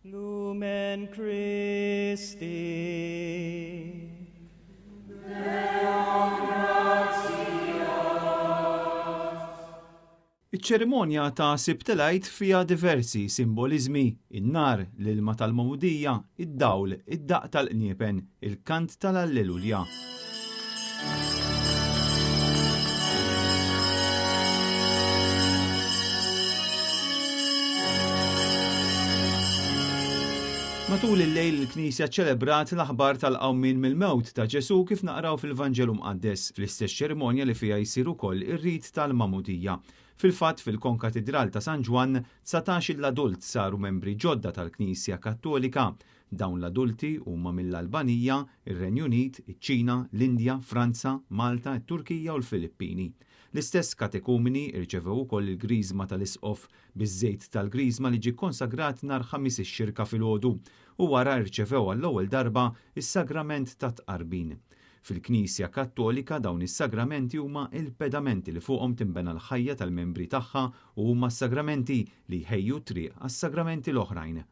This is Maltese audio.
Lumen Christi. Iċ-ċerimonja ta' Sibtelajt fiha diversi simbolizmi: in-nar, l-ilma tal-mawdija, id-dawl, id-daq tal-qniepen, il-kant tal-Allelujja. Matul il-lejl il-Knisja ċelebrat l-aħbar tal-qawmin mill-mewt ta' Ġesu kif naqraw fil-Vanġelu Mqaddes, fl-istess ċerimonja li fiha jsir ukoll ir-rit tal-Mamudija. Fil-fatt fil-Konkatedral ta' San Ġwan 19 l-adult saru membri ġodda tal-Knisja Kattolika. Dawn l-adulti huma mill-Albanija, ir-Renju Unit, iċ-Ċina, l-Indja, Franza, Malta, it-Turkija u l-Filippini. L-istess katekumeni irċevew ukoll il-Griżma tal-Isqof biż-żejt tal-Griżma li ġie konsagrat nhar ħamis ix-xirka filgħodu u wara rċevew għall-ewwel darba is-sagrament ta' tqarbin. Fil-Knisja Kattolika dawn is-sagramenti huma il-pedamenti li fuqhom tinbena l-ħajja tal-membri tagħha u huma s-sagramenti li jħejju triq għas-sagramenti l-oħrajn.